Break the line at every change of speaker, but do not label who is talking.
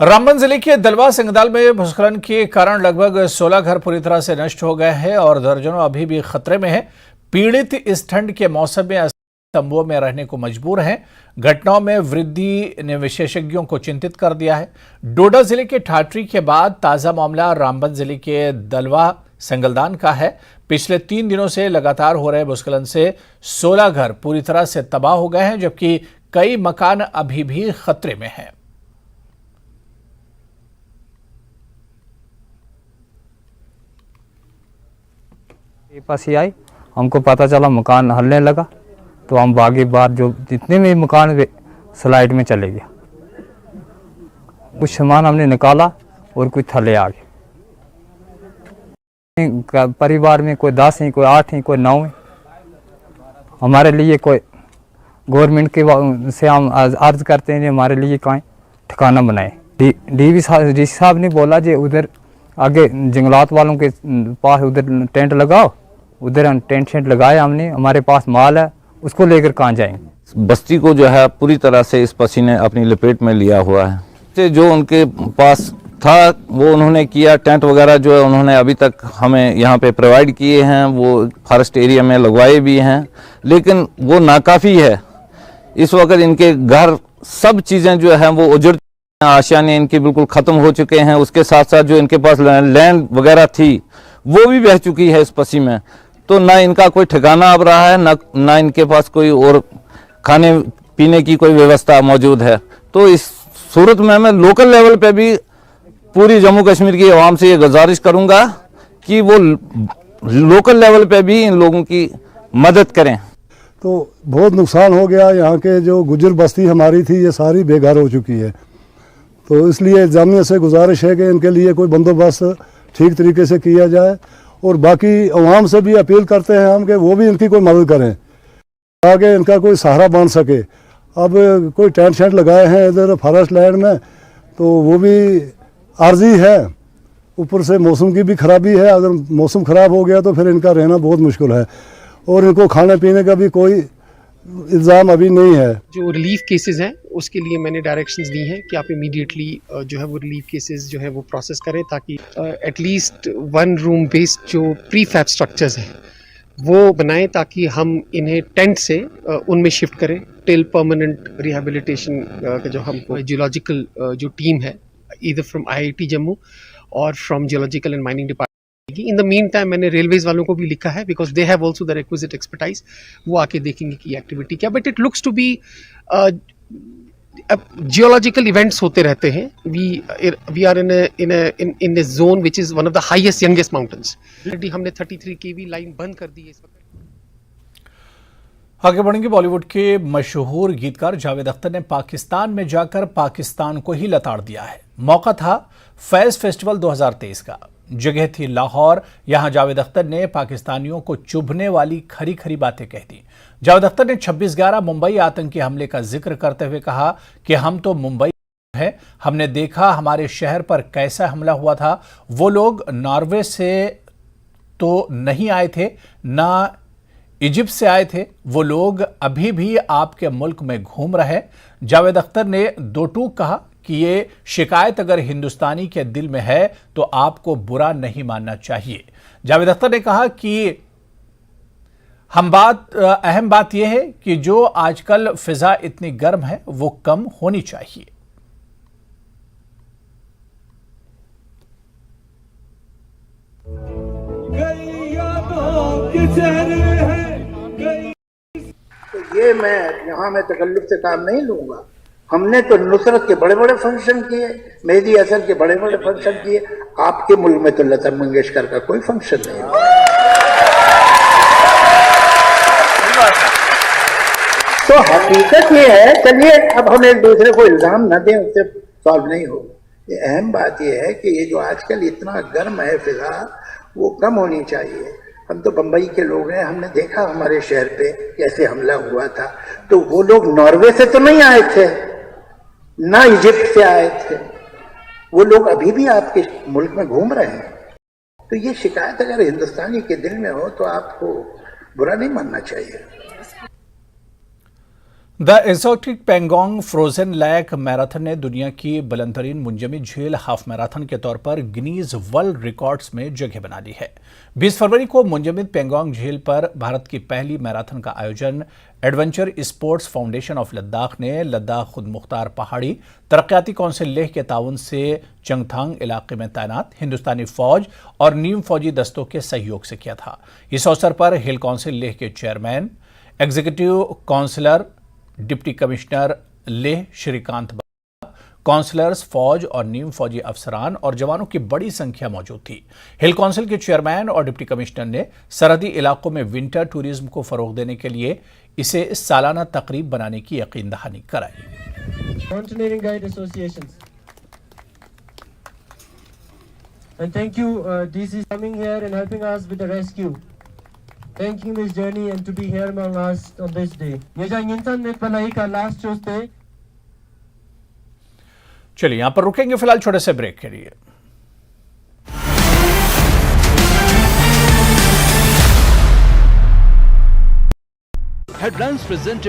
रामबन जिले के दलवा सिंगदाल में भूस्खलन के कारण लगभग 16 घर पूरी तरह से नष्ट हो गए हैं और दर्जनों अभी भी खतरे में हैं। पीड़ित इस ठंड के मौसम में तंबुओं में रहने को मजबूर हैं। घटनाओं में वृद्धि ने विशेषज्ञों को चिंतित कर दिया है। डोडा जिले के ठाठरी के बाद ताजा मामला रामबन जिले के दलवा सिंगलदान का है। पिछले 3 दिनों से लगातार हो रहे भूस्खलन से 16 घर पूरी तरह से तबाह हो गए हैं, जबकि कई मकान अभी भी खतरे में हैं।
पास ही आई, हमको पता चला मकान हिलने लगा तो हम भागे बाहर, जो जितने भी मकान स्लाइड में चले गया। कुछ सामान हमने निकाला और कुछ थले आ गए। परिवार में कोई 10 हैं, कोई 8 हैं, कोई 9 हैं। हमारे लिए कोई गवर्नमेंट के से हम अर्ज करते हैं, हमारे लिए कहीं ठिकाना बनाए। डीसी साहब ने बोला जी उधर आगे जंगलात वालों के पास उधर टेंट लगाओ, उधर टेंट शेंट लगाया हमने। हमारे पास माल है, उसको लेकर कहाँ जाएंगे।
बस्ती को जो है पूरी तरह से इस पसी ने अपनी लपेट में लिया हुआ है। जो उनके पास था वो उन्होंने किया। टेंट वगैरह जो है उन्होंने अभी तक हमें यहाँ पे प्रोवाइड किए हैं, वो फॉरेस्ट एरिया में लगवाए भी हैं, लेकिन वो नाकाफ़ी है। इस वक्त इनके घर सब चीज़ें जो हैं वो उजड़, आशियाने इनके बिल्कुल ख़त्म हो चुके हैं। उसके साथ साथ जो इनके पास लैंड वगैरह थी वो भी बह चुकी है इस पसी में। तो ना इनका कोई ठिकाना अब रहा है, ना इनके पास कोई और खाने पीने की कोई व्यवस्था मौजूद है। तो इस सूरत में मैं लोकल लेवल पे भी पूरी जम्मू कश्मीर की आवाम से ये गुजारिश करूंगा कि वो लोकल लेवल पे भी इन लोगों की मदद करें।
तो बहुत नुकसान हो गया। यहाँ के जो गुजर बस्ती हमारी थी ये सारी बेघर हो चुकी है। तो इसलिए जामिया से गुजारिश है कि इनके लिए कोई बंदोबस्त ठीक तरीके से किया जाए, और बाकी अवाम से भी अपील करते हैं हम कि वो भी इनकी कोई मदद करें ताकि इनका कोई सहारा बन सके। अब कोई टेंट शेंट लगाए हैं इधर फॉरेस्ट लैंड में, तो वो भी आर्जी है, ऊपर से मौसम की भी खराबी है। अगर मौसम ख़राब हो गया तो फिर इनका रहना बहुत मुश्किल है, और इनको खाने पीने का भी कोई इंतजाम अभी नहीं है।
जो रिलीफ केसेस हैं उसके लिए मैंने डायरेक्शंस दी हैं कि आप इमीडिएटली जो है वो रिलीफ केसेस जो है वो प्रोसेस करें, ताकि एटलीस्ट 1 रूम बेस्ड जो प्री फैब स्ट्रक्चर्स हैं वो बनाएं, ताकि हम इन्हें टेंट से उनमें शिफ्ट करें टिल परमानेंट रिहेबिलिटेशन का जो हमको जियोलॉजिकल जो टीम है ईदर फ्रॉम IIT जम्मू और from geological and mining department. In the meantime मैंने रेलवेज वालों को भी लिखा है, because they have also the requisite expertise. वो आके देखेंगे कि एक्टिविटी क्या, but it looks to be geological events होते रहते हैं। We are in a zone which is one of the highest youngest mountains. हमने 33 kV लाइन बंद कर दी है इस वक्त।
आगे बढ़ेंगे। बॉलीवुड के मशहूर गीतकार जावेद अख्तर ने पाकिस्तान में जाकर पाकिस्तान को ही लताड़ दिया है। मौका था फैज फेस्टिवल 2023 का, जगह थी लाहौर। यहां जावेद अख्तर ने पाकिस्तानियों को चुभने वाली खरी खरी बातें कह दी। जावेद अख्तर ने 26/11 मुंबई आतंकी हमले का जिक्र करते हुए कहा कि हम तो मुंबई है, हमने देखा हमारे शहर पर कैसा हमला हुआ था। वो लोग नॉर्वे से तो नहीं आए थे, ना इजिप्ट से आए थे, वो लोग अभी भी आपके मुल्क में घूम रहे। जावेद अख्तर ने दो टूक कहा कि ये शिकायत अगर हिंदुस्तानी के दिल में है तो आपको बुरा नहीं मानना चाहिए। जावेद अख्तर ने कहा कि अहम बात यह है कि जो आजकल फिजा इतनी गर्म है वो कम होनी चाहिए।
तो ये यहाँ मैं तकल्लुफ से काम नहीं लूंगा। हमने तो नुसरत के बड़े बड़े फंक्शन किए, मेहदी हसन के बड़े बड़े फंक्शन किए। आपके मुल्क में तो लता मंगेशकर का कोई फंक्शन नहीं है। तो हकीकत ये है, चलिए अब हम एक दूसरे को इल्जाम न दें, उससे सॉल्व नहीं होगा। ये अहम बात यह है कि ये जो आजकल इतना गर्म है फिजा, वो कम होनी चाहिए। हम तो बम्बई के लोग हैं, हमने देखा हमारे शहर पे कैसे हमला हुआ था। तो वो लोग नॉर्वे से तो नहीं आए थे, ना इजिप्ट से आए थे, वो लोग अभी भी आपके मुल्क में घूम रहे हैं। तो ये शिकायत अगर हिंदुस्तानी के दिल में हो तो आपको बुरा नहीं मानना चाहिए।
The exotic Pangong frozen lake marathon ने दुनिया की बुलंदतरीन मुंजमद झील हाफ मैराथन के तौर पर गिनीज वर्ल्ड रिकॉर्ड्स में जगह बना ली है। 20 फरवरी को मुंजमद पेंगोंग झील पर भारत की पहली मैराथन का आयोजन adventure sports foundation of Ladakh ने लद्दाख खुद मुख्तार पहाड़ी तरक्याती कौंसिल लेह के ताउन से चंगथांग इलाके में तैनात हिंदुस्तानी फौज और नीम फौजी दस्तों के सहयोग से किया था। इस अवसर पर हिल कौंसिल लेह के chairman, executive councillor, deputy commissioner Leh Shrikant, councillors, फौज और नीम फौजी अफसरान और जवानों की बड़ी संख्या मौजूद थी। हिल काउंसिल के चेयरमैन और डिप्टी कमिश्नर ने सरहदी इलाकों में विंटर टूरिज्म को फरोग देने के लिए इसे सालाना तकरीब बनाने की यकीन दहानी कराई।
Mountaineering Guide Associations. And thank you, DC, coming here and helping us with the rescue. Thanking this journey and to be here among us on this day. ये जो इंसान ने पलाई का लास्ट चोस थे।
चलिए यहां पर रुकेंगे फिलहाल छोटे से ब्रेक के लिए।
Headlines presented